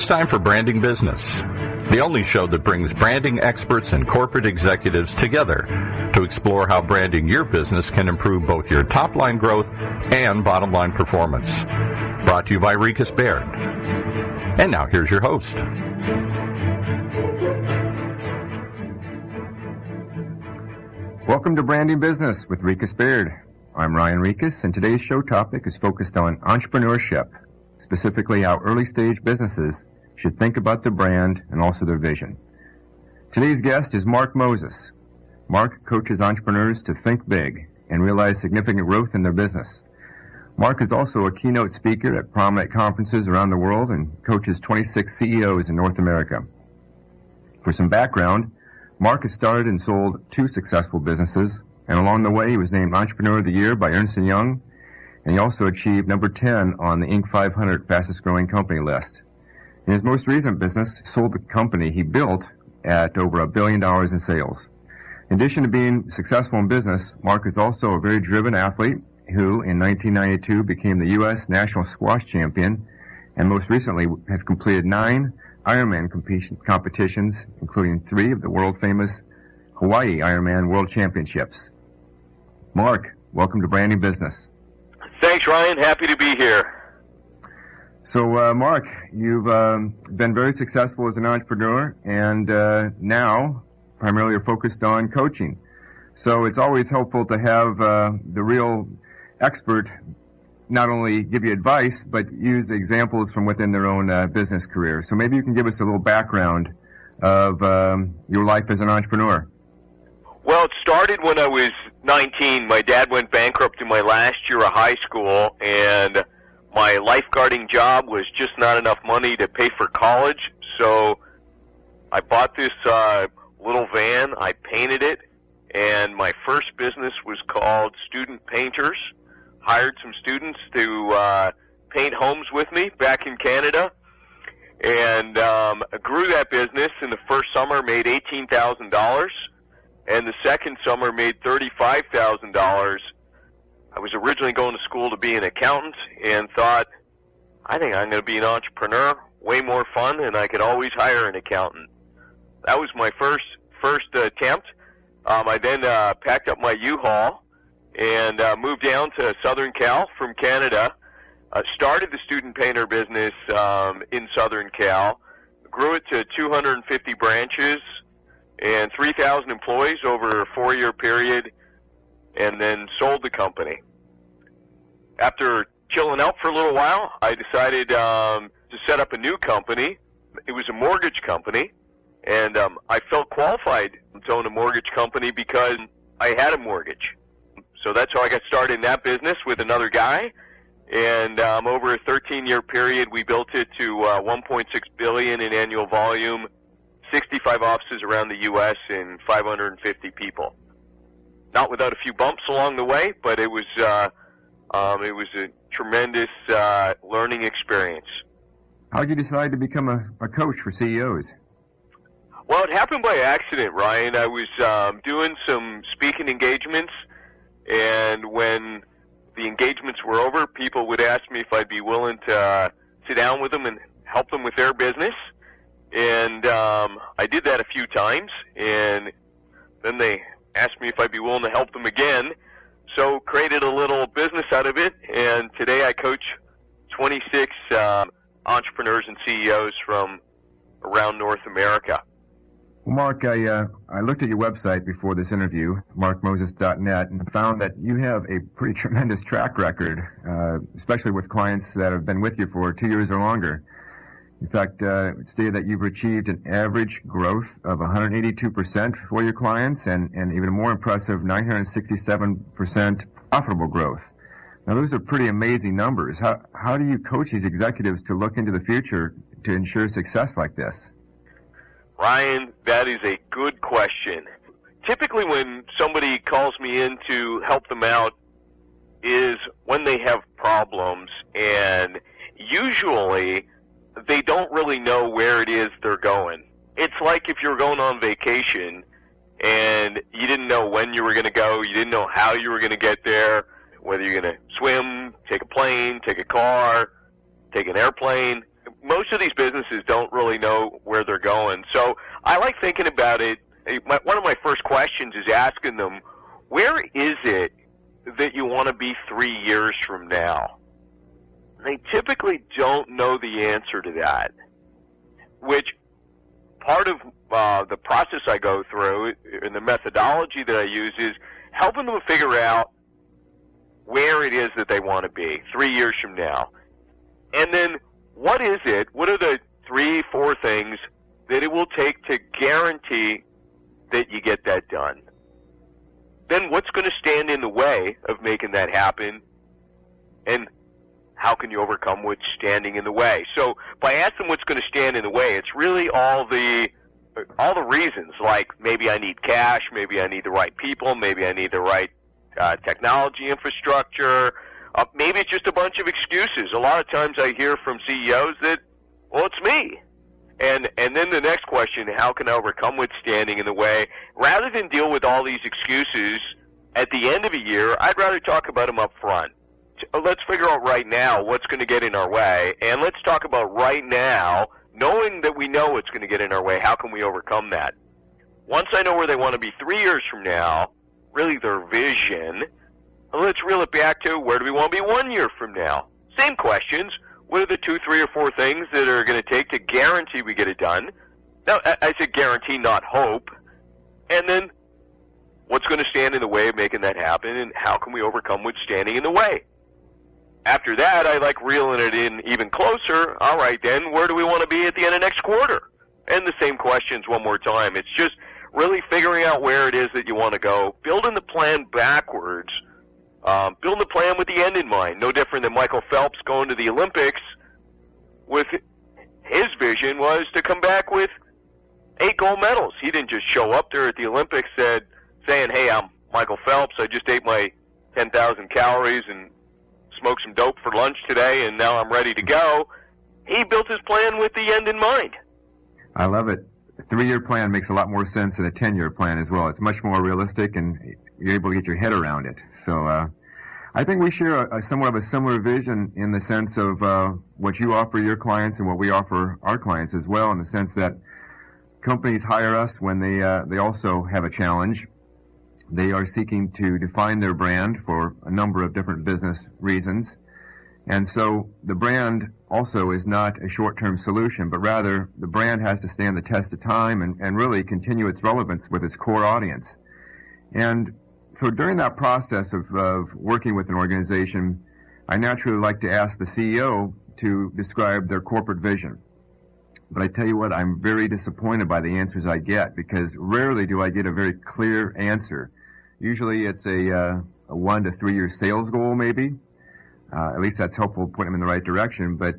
It's time for Branding Business, the only show that brings branding experts and corporate executives together to explore how branding your business can improve both your top-line growth and bottom-line performance. Brought to you by Rieches Baird. And now here's your host. Welcome to Branding Business with Rieches Baird. I'm Ryan Rieches, and today's show topic is focused on entrepreneurship, specifically how early-stage businesses should think about their brand and also their vision. Today's guest is Mark Moses. Mark coaches entrepreneurs to think big and realize significant growth in their business. Mark is also a keynote speaker at prominent conferences around the world and coaches 26 CEOs in North America. For some background, Mark has started and sold 2 successful businesses, and along the way he was named Entrepreneur of the Year by Ernst & Young, and he also achieved number 10 on the Inc. 500 fastest growing company list. In his most recent business, he sold the company he built at over $1 billion in sales. In addition to being successful in business, Mark is also a very driven athlete who, in 1992, became the U.S. National Squash Champion, and most recently has completed 9 Ironman competitions, including 3 of the world-famous Hawaii Ironman World Championships. Mark, welcome to Branding Business. Thanks, Ryan. Happy to be here. So, Mark, you've been very successful as an entrepreneur, and now primarily are focused on coaching. So it's always helpful to have the real expert not only give you advice, but use examples from within their own business career. So maybe you can give us a little background of your life as an entrepreneur. Well, it started when I was 19. My dad went bankrupt in my last year of high school, and my lifeguarding job was just not enough money to pay for college. So I bought this little van, I painted it, and my first business was called Student Painters. Hired some students to paint homes with me back in Canada, and grew that business. In the first summer, made $18,000, and the second summer made $35,000. I was originally going to school to be an accountant and thought, I think I'm going to be an entrepreneur, way more fun, and I could always hire an accountant. That was my first attempt. I then packed up my U-Haul and moved down to Southern Cal from Canada. Started the student painter business in Southern Cal, grew it to 250 branches and 3,000 employees over a 4-year period, and then sold the company. After chilling out for a little while, I decided to set up a new company. It was a mortgage company, and I felt qualified to own a mortgage company because I had a mortgage. So that's how I got started in that business with another guy, and over a 13-year period, we built it to $1.6 billion in annual volume, 65 offices around the U.S. and 550 people. Not without a few bumps along the way, but it was a tremendous learning experience. How did you decide to become a coach for CEOs? Well, it happened by accident, Ryan. I was doing some speaking engagements, and when the engagements were over, people would ask me if I'd be willing to sit down with them and help them with their business. And I did that a few times, and then they asked me if I'd be willing to help them again. So created a little business out of it, and today I coach 26 entrepreneurs and CEOs from around North America. Well, Mark, I looked at your website before this interview, markmoses.net, and found that you have a pretty tremendous track record, especially with clients that have been with you for 2 years or longer. In fact, it stated that you've achieved an average growth of 182% for your clients and even more impressive, 967% profitable growth. Now, those are pretty amazing numbers. How do you coach these executives to look into the future to ensure success like this? Ryan, that is a good question. Typically when somebody calls me in to help them out is when they have problems, and usually they don't really know where it is they're going. It's like if you're going on vacation and you didn't know when you were going to go, you didn't know how you were going to get there, whether you're going to swim, take a plane, take a car, take an airplane. most of these businesses don't really know where they're going. So I like thinking about it. One of my first questions is asking them, where is it that you want to be 3 years from now? They typically don't know the answer to that, which part of the process I go through and the methodology that I use is helping them figure out where it is that they want to be 3 years from now. And then what is it, what are the 3-4 things that it will take to guarantee that you get that done? Then what's going to stand in the way of making that happen? And how can you overcome what's standing in the way? So by asking what's going to stand in the way, it's really all the reasons, like maybe I need cash, maybe I need the right people, maybe I need the right technology infrastructure. Maybe it's just a bunch of excuses. A lot of times I hear from CEOs that, well, it's me. And then the next question, how can I overcome what's standing in the way? Rather than deal with all these excuses at the end of a year, I'd rather talk about them up front. Let's figure out right now what's going to get in our way, and let's talk about right now, knowing that we know what's going to get in our way, how can we overcome that? Once I know where they want to be 3 years from now, really their vision, let's reel it back to where do we want to be 1 year from now? Same questions. What are the 2, 3, or 4 things that are going to take to guarantee we get it done? Now, I said guarantee, not hope. And then what's going to stand in the way of making that happen, and how can we overcome what's standing in the way? After that, I like reeling it in even closer. All right, then, where do we want to be at the end of next quarter? And the same questions one more time. It's just really figuring out where it is that you want to go, building the plan backwards, building the plan with the end in mind. No different than Michael Phelps going to the Olympics with his vision was to come back with 8 gold medals. He didn't just show up there at the Olympics saying, hey, I'm Michael Phelps. I just ate my 10,000 calories and smoked some dope for lunch today, and now I'm ready to go. He built his plan with the end in mind. I love it. A 3-year plan makes a lot more sense than a 10-year plan as well. It's much more realistic, and you're able to get your head around it. So I think we share somewhat of a similar vision in the sense of what you offer your clients and what we offer our clients as well, in the sense that companies hire us when they also have a challenge. They are seeking to define their brand for a number of different business reasons. And so the brand also is not a short-term solution, but rather the brand has to stand the test of time and really continue its relevance with its core audience. And so during that process of working with an organization, I naturally like to ask the CEO to describe their corporate vision. But I tell you what, I'm very disappointed by the answers I get, because rarely do I get a very clear answer. Usually it's a 1 to 3 year sales goal, maybe. At least that's helpful, putting them in the right direction, but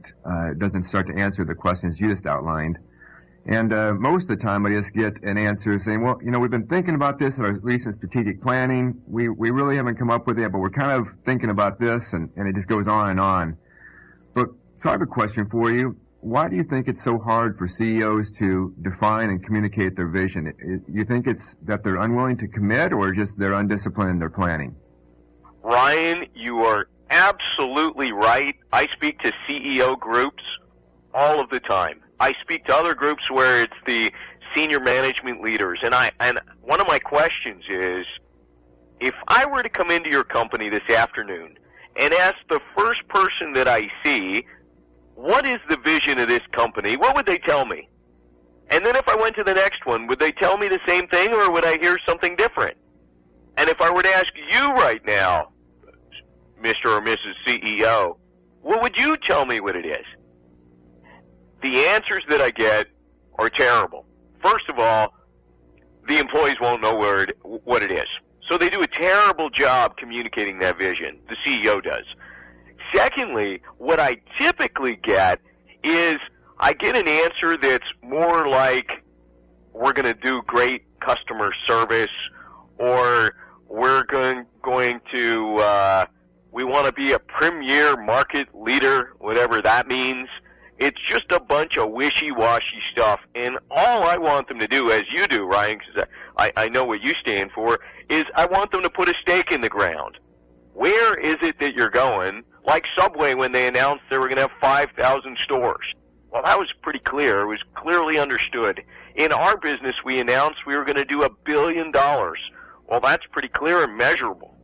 it doesn't start to answer the questions you just outlined. And most of the time I just get an answer saying, well, we've been thinking about this at our recent strategic planning. We really haven't come up with it, but we're kind of thinking about this, and it just goes on and on. But so I have a question for you. Why do you think it's so hard for CEOs to define and communicate their vision? You think it's that they're unwilling to commit, or just they're undisciplined in their planning? Ryan, you are absolutely right. I speak to CEO groups all of the time. I speak to other groups where it's the senior management leaders, and one of my questions is, if I were to come into your company this afternoon and ask the first person that I see, what is the vision of this company, what would they tell me? And then if I went to the next one, would they tell me the same thing, or would I hear something different? And if I were to ask you right now, Mr. or Mrs. CEO, what would you tell me what it is? The answers that I get are terrible. First of all, the employees won't know what it is. So they do a terrible job communicating that vision. The CEO does. Secondly, what I typically get is I get an answer that's more like, we're going to do great customer service, or we're going to, we want to be a premier market leader, whatever that means. It's just a bunch of wishy-washy stuff. And all I want them to do, as you do, Ryan, because I know what you stand for, is I want them to put a stake in the ground. Where is it that you're going? Like Subway when they announced they were going to have 5,000 stores. Well, that was pretty clear. It was clearly understood. In our business, we announced we were going to do $1 billion. Well, that's pretty clear and measurable.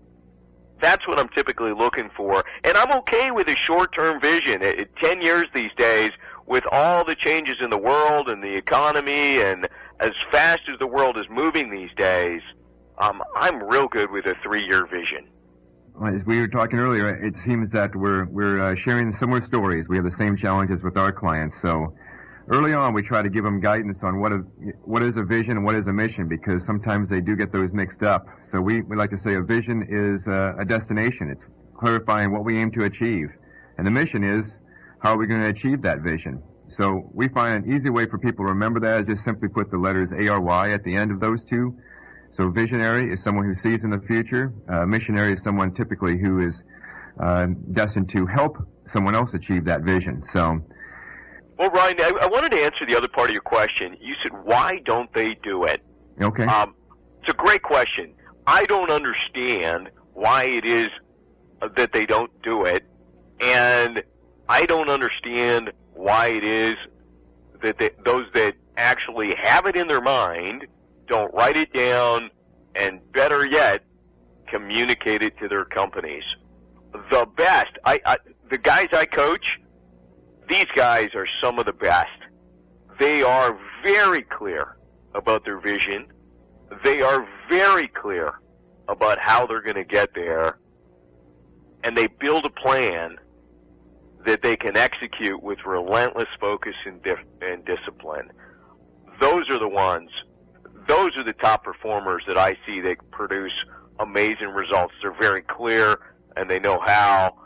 That's what I'm typically looking for. And I'm okay with a short-term vision. 10 years these days, with all the changes in the world and the economy and as fast as the world is moving these days, I'm real good with a 3-year vision. As we were talking earlier, it seems that we're sharing similar stories. We have the same challenges with our clients. So early on, we try to give them guidance on what is a vision and what is a mission, because sometimes they do get those mixed up. So we like to say a vision is a destination. It's clarifying what we aim to achieve. And the mission is how are we going to achieve that vision. So we find an easy way for people to remember that is just simply put the letters ARY at the end of those two. So visionary is someone who sees in the future. Missionary is someone typically who is destined to help someone else achieve that vision. So, well, Ryan, I wanted to answer the other part of your question. You said, why don't they do it? Okay. It's a great question. I don't understand why it is that they don't do it, and I don't understand why it is that those that actually have it in their mind don't write it down, and better yet, communicate it to their companies. The best, the guys I coach, these guys are some of the best. They are very clear about their vision. They are very clear about how they're going to get there, and they build a plan that they can execute with relentless focus and discipline. Those are the ones. Those are the top performers that I see that produce amazing results. They're very clear, and they know how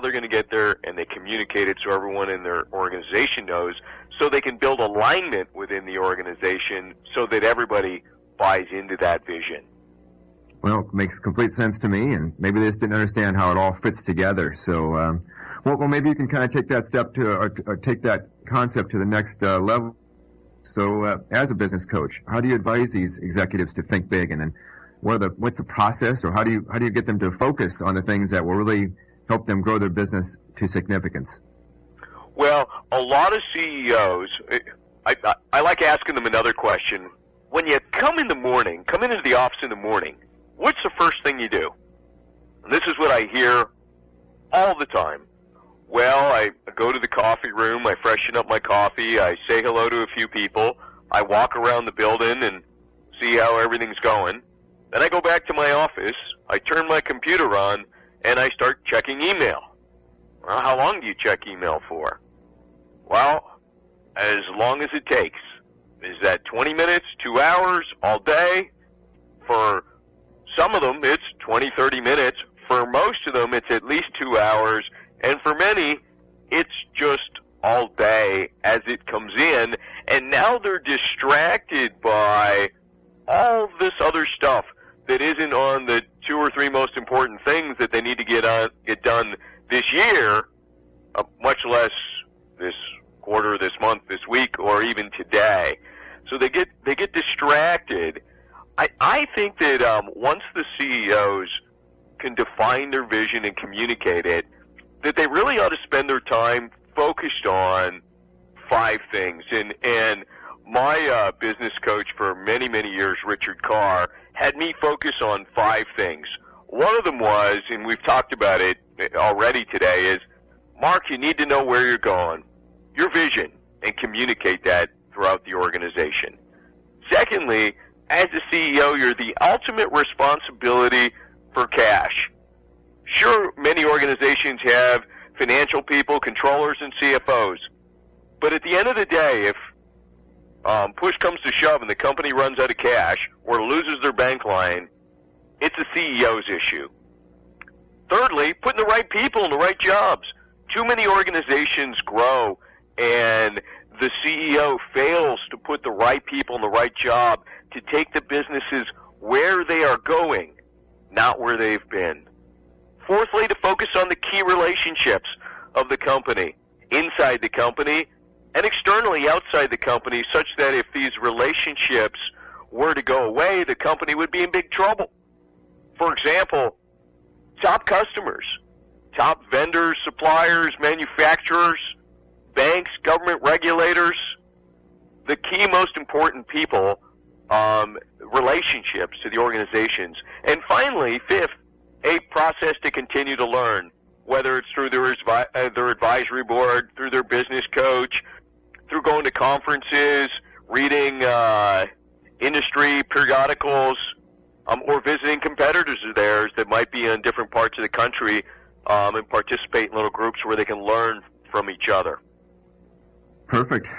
they're going to get there, and they communicate it so everyone in their organization knows, so they can build alignment within the organization so that everybody buys into that vision. Well, it makes complete sense to me, and maybe they just didn't understand how it all fits together. So, well, maybe you can kind of take that step to, or take that concept to the next level. So, as a business coach, how do you advise these executives to think big, and then what's the process, or how do you get them to focus on the things that will really help them grow their business to significance? Well, a lot of CEOs, I like asking them another question. When you come into the office in the morning, what's the first thing you do? And this is what I hear all the time. Well, I go to the coffee room, I freshen up my coffee, I say hello to a few people, I walk around the building and see how everything's going. Then I go back to my office, I turn my computer on, and I start checking email. Well, how long do you check email for? Well, as long as it takes. Is that 20 minutes, 2 hours, all day? For some of them, it's 20, 30 minutes. For most of them, it's at least 2 hours. And for many, it's just all day as it comes in. And now they're distracted by all this other stuff that isn't on the 2 or 3 most important things that they need to get done this year, much less this quarter, this month, this week, or even today. So they get distracted. I think that once the CEOs can define their vision and communicate it, that they really ought to spend their time focused on 5 things. And my business coach for many, many years, Richard Carr, had me focus on 5 things. One of them was, and we've talked about it already today, is, Mark, you need to know where you're going, your vision, and communicate that throughout the organization. Secondly, as a CEO, you're the ultimate responsibility for cash. Sure, many organizations have financial people, controllers, and CFOs. But at the end of the day, if push comes to shove and the company runs out of cash or loses their bank line, it's a CEO's issue. Thirdly, putting the right people in the right jobs. Too many organizations grow and the CEO fails to put the right people in the right job to take the businesses where they are going, not where they've been. Fourthly, to focus on the key relationships of the company, inside the company and externally outside the company, such that if these relationships were to go away, the company would be in big trouble. For example, top customers, top vendors, suppliers, manufacturers, banks, government regulators, the key most important people, relationships to the organizations. And finally, fifth, a process to continue to learn, whether it's through their advisory board, through their business coach, through going to conferences, reading industry periodicals, or visiting competitors of theirs that might be in different parts of the country, and participate in little groups where they can learn from each other. Perfect.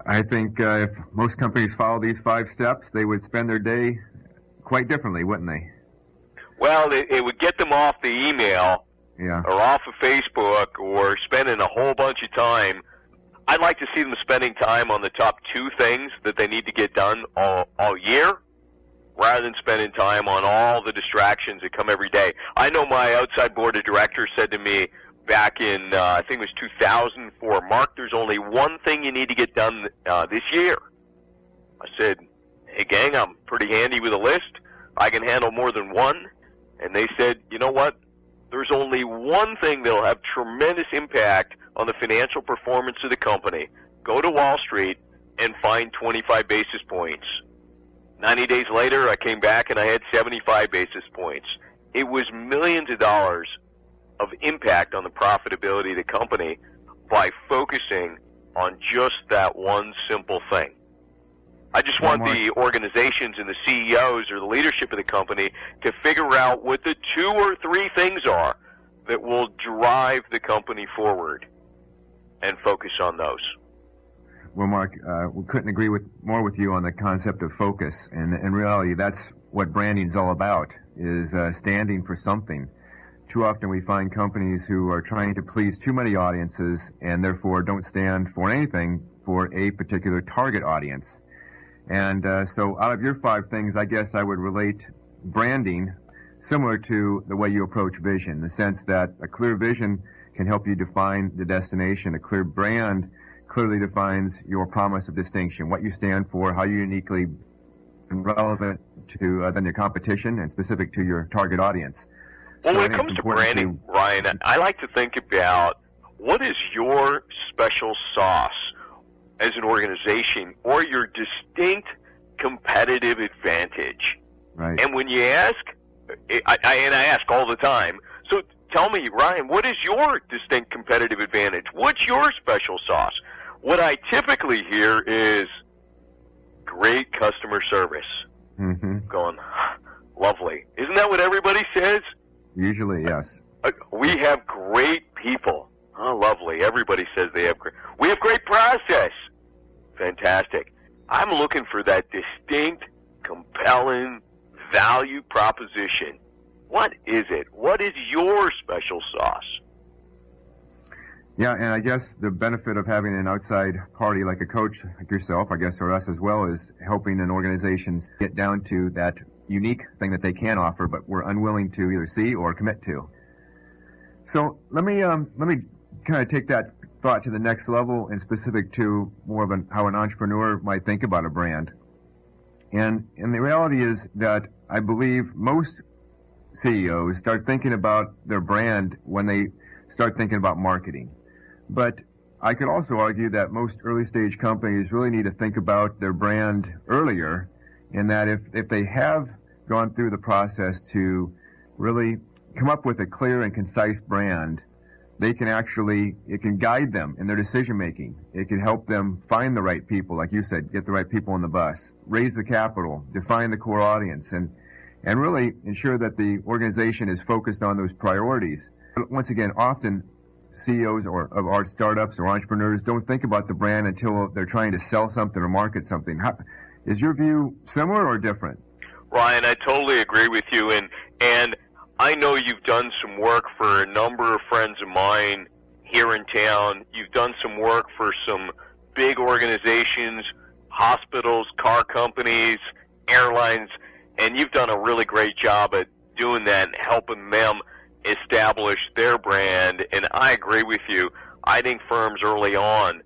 I think if most companies follow these 5 steps, they would spend their day quite differently, wouldn't they? Well, it would get them off the email, or off of Facebook, or spending a whole bunch of time. I'd like to see them spending time on the top 2 things that they need to get done all year, rather than spending time on all the distractions that come every day. I know my outside board of directors said to me back in, I think it was 2004, Mark, there's only one thing you need to get done this year. I said, hey, gang, I'm pretty handy with a list. I can handle more than one. And they said, you know what? There's only one thing that'll have tremendous impact on the financial performance of the company. Go to Wall Street and find 25 basis points. 90 days later, I came back and I had 75 basis points. It was millions of dollars of impact on the profitability of the company by focusing on just that one simple thing. I just want the organizations and the CEOs or the leadership of the company to figure out what the 2 or 3 things are that will drive the company forward and focus on those. Well, Mark, we couldn't agree more with you on the concept of focus. And in reality, that's what branding is all about, is standing for something. Too often we find companies who are trying to please too many audiences and therefore don't stand for anything for a particular target audience. And so out of your 5 things, I guess I would relate branding similar to the way you approach vision, in the sense that a clear vision can help you define the destination. A clear brand clearly defines your promise of distinction, what you stand for, how you're uniquely relevant to than your competition and specific to your target audience. Well, when it comes to branding, Ryan, I like to think about what is your special sauce as an organization or your distinct competitive advantage. Right. And when you ask, I ask all the time, so tell me, Ryan, what is your distinct competitive advantage? What's your special sauce? What I typically hear is great customer service. Mm-hmm. Going, lovely. Isn't that what everybody says? Usually, yes. We have great people. Oh, lovely. Everybody says they have great. We have great process. Fantastic. I'm looking for that distinct, compelling value proposition. What is it? What is your special sauce? Yeah, and I guess the benefit of having an outside party like a coach like yourself, I guess, or us as well, is helping an organization get down to that unique thing that they can offer, but we're unwilling to either see or commit to. So let me kind of take that thought to the next level and specific to more of how an entrepreneur might think about a brand. And the reality is that I believe most CEOs start thinking about their brand when they start thinking about marketing. But I could also argue that most early stage companies really need to think about their brand earlier, in that if they have gone through the process to really come up with a clear and concise brand, it can guide them in their decision making. It can help them find the right people, like you said, get the right people on the bus, raise the capital, define the core audience, and really ensure that the organization is focused on those priorities. Once again, often CEOs of our startups or entrepreneurs don't think about the brand until they're trying to sell something or market something. Is your view similar or different? Ryan, I totally agree with you, and I know you've done some work for a number of friends of mine here in town. You've done some work for some big organizations, hospitals, car companies, airlines, and you've done a really great job at doing that and helping them establish their brand. And I agree with you. I think firms early on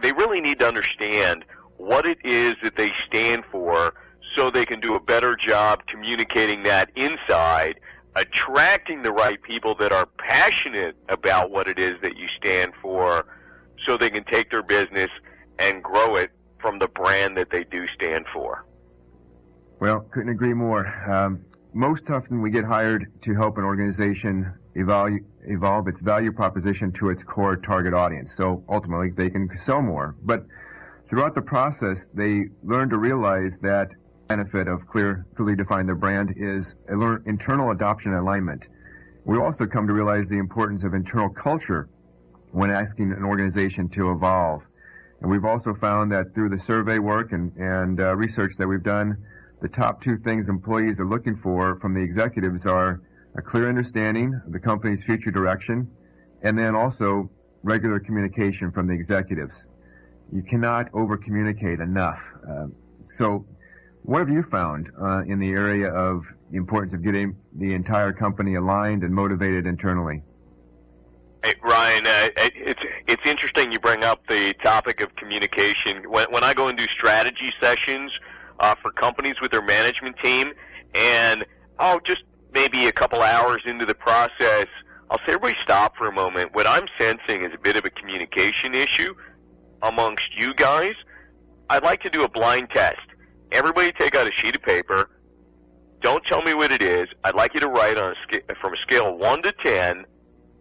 they really need to understand what it is that they stand for, so they can do a better job communicating that inside, attracting the right people that are passionate about what it is that you stand for, so they can take their business and grow it from the brand that they do stand for. Well, couldn't agree more. Most often we get hired to help an organization evolve its value proposition to its core target audience, so ultimately they can sell more. But throughout the process, they learn to realize that benefit of clearly define their brand is internal adoption and alignment. We also come to realize the importance of internal culture when asking an organization to evolve. And we've also found that through the survey work and research that we've done, the top two things employees are looking for from the executives are a clear understanding of the company's future direction, and then also regular communication from the executives. You cannot over-communicate enough. So what have you found in the area of the importance of getting the entire company aligned and motivated internally? Hey, Ryan, it's interesting you bring up the topic of communication. When I go and do strategy sessions for companies with their management team, and just maybe a couple hours into the process, I'll say, everybody stop for a moment. What I'm sensing is a bit of a communication issue amongst you guys. I'd like to do a blind test. Everybody take out a sheet of paper. Don't tell me what it is. I'd like you to write on from a scale of 1 to 10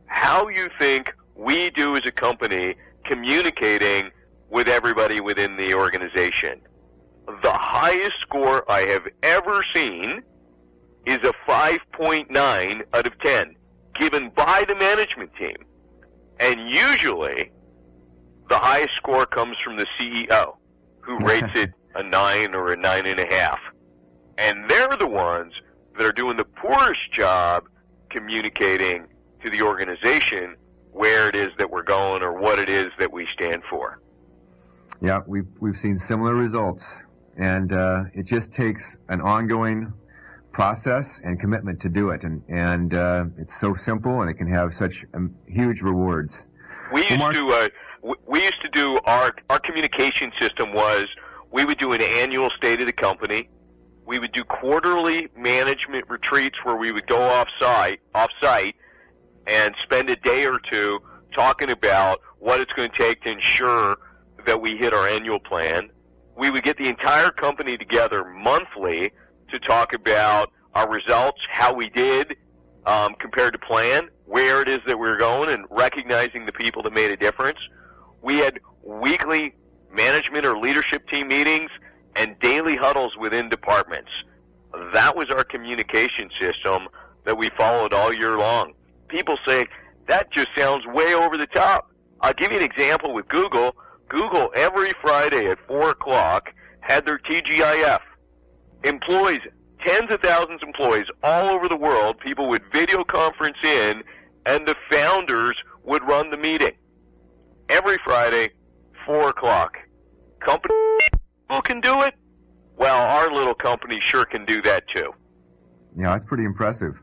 how you think we do as a company communicating with everybody within the organization. The highest score I have ever seen is a 5.9 out of 10, given by the management team. And usually, the highest score comes from the CEO, who rates it a 9 or a 9.5. And they're the ones that are doing the poorest job communicating to the organization where it is that we're going or what it is that we stand for. Yeah, we've seen similar results, and it just takes an ongoing process and commitment to do it, and it's so simple, and it can have such huge rewards. We used to do our communication system was we would do an annual state of the company. We would do quarterly management retreats where we would go off-site, and spend a day or two talking about what it's going to take to ensure that we hit our annual plan. We would get the entire company together monthly to talk about our results, how we did compared to plan, where it is that we're going, and recognizing the people that made a difference. We had weekly management or leadership team meetings and daily huddles within departments. That was our communication system that we followed all year long. People say, that just sounds way over the top. I'll give you an example with Google. Google, every Friday at 4 o'clock, had their TGIF. Employees, tens of thousands of employees all over the world, people would video conference in, and the founders would run the meeting. Every Friday, 4 o'clock. Company people can do it? Well, our little company sure can do that too. Yeah, that's pretty impressive.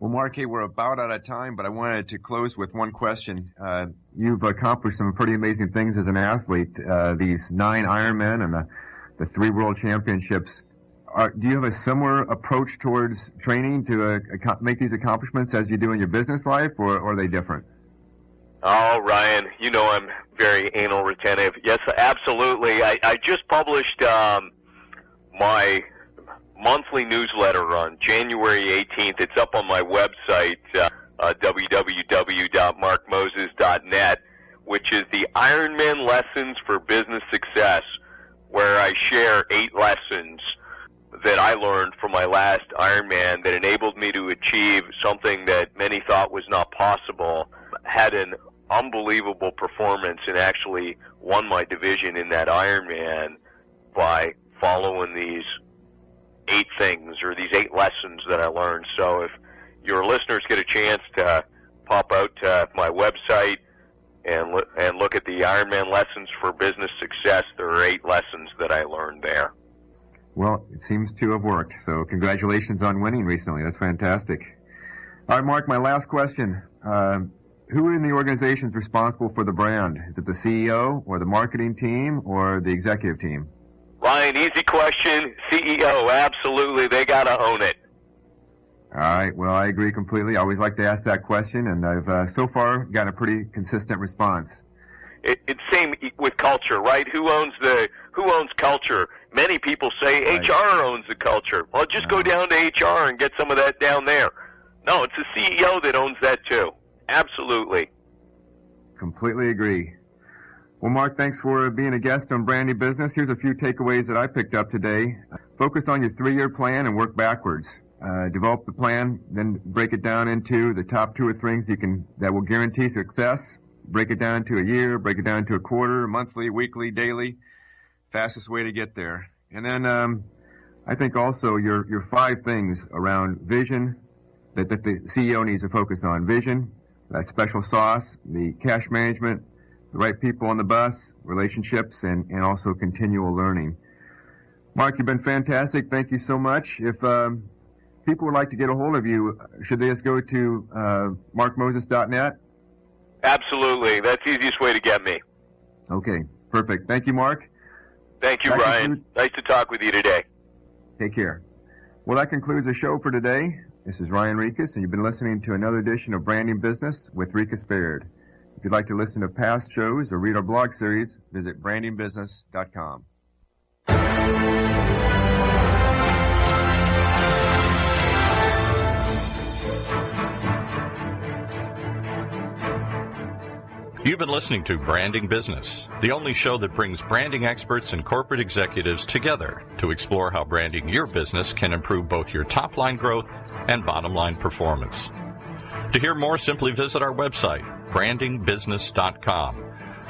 Well, Mark, hey, we're about out of time, but I wanted to close with one question. You've accomplished some pretty amazing things as an athlete, these 9 Ironmen and the 3 World Championships. Do you have a similar approach towards training to make these accomplishments as you do in your business life, or are they different? Oh, Ryan, you know I'm very anal retentive. Yes, absolutely. I just published my monthly newsletter on January 18th. It's up on my website, www.markmoses.net, which is the Ironman Lessons for Business Success, where I share 8 lessons that I learned from my last Ironman that enabled me to achieve something that many thought was not possible. Had an unbelievable performance and actually won my division in that Ironman by following these 8 things or these 8 lessons that I learned. So if your listeners get a chance to pop out to my website and look at the Ironman Lessons for Business Success, there are 8 lessons that I learned there. Well, it seems to have worked. So congratulations on winning recently. That's fantastic. All right, Mark, my last question. Who in the organization is responsible for the brand? Is it the CEO or the marketing team or the executive team? Ryan, easy question. CEO, absolutely. They got to own it. All right. Well, I agree completely. I always like to ask that question, and I've so far gotten a pretty consistent response. It's same with culture, right? Who owns culture? Many people say Right. HR owns the culture. Well, just go down to HR and get some of that down there. No, it's the CEO that owns that too. Absolutely. Completely agree. Well, Mark, thanks for being a guest on Branding Business. Here's a few takeaways that I picked up today. Focus on your 3-year plan and work backwards. Develop the plan, then break it down into the top 2 or 3 things that will guarantee success. Break it down to a year, break it down to a quarter, monthly, weekly, daily. Fastest way to get there. And then I think also your 5 things around vision that the CEO needs to focus on. Vision, that special sauce, the cash management, the right people on the bus, relationships, and also continual learning. Mark, you've been fantastic. Thank you so much. If people would like to get a hold of you, should they just go to markmoses.net? Absolutely. That's the easiest way to get me. Okay, perfect. Thank you, Mark. Thank you, That Ryan. concludes- Nice to talk with you today. Take care. Well, that concludes the show for today. This is Ryan Rieches, and you've been listening to another edition of Branding Business with Rieches Baird. If you'd like to listen to past shows or read our blog series, visit brandingbusiness.com. You've been listening to Branding Business, the only show that brings branding experts and corporate executives together to explore how branding your business can improve both your top-line growth and bottom-line performance. To hear more, simply visit our website, brandingbusiness.com,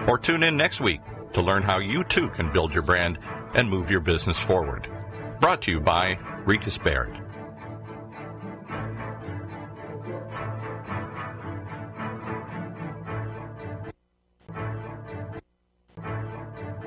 or tune in next week to learn how you too can build your brand and move your business forward. Brought to you by Rieches Baird.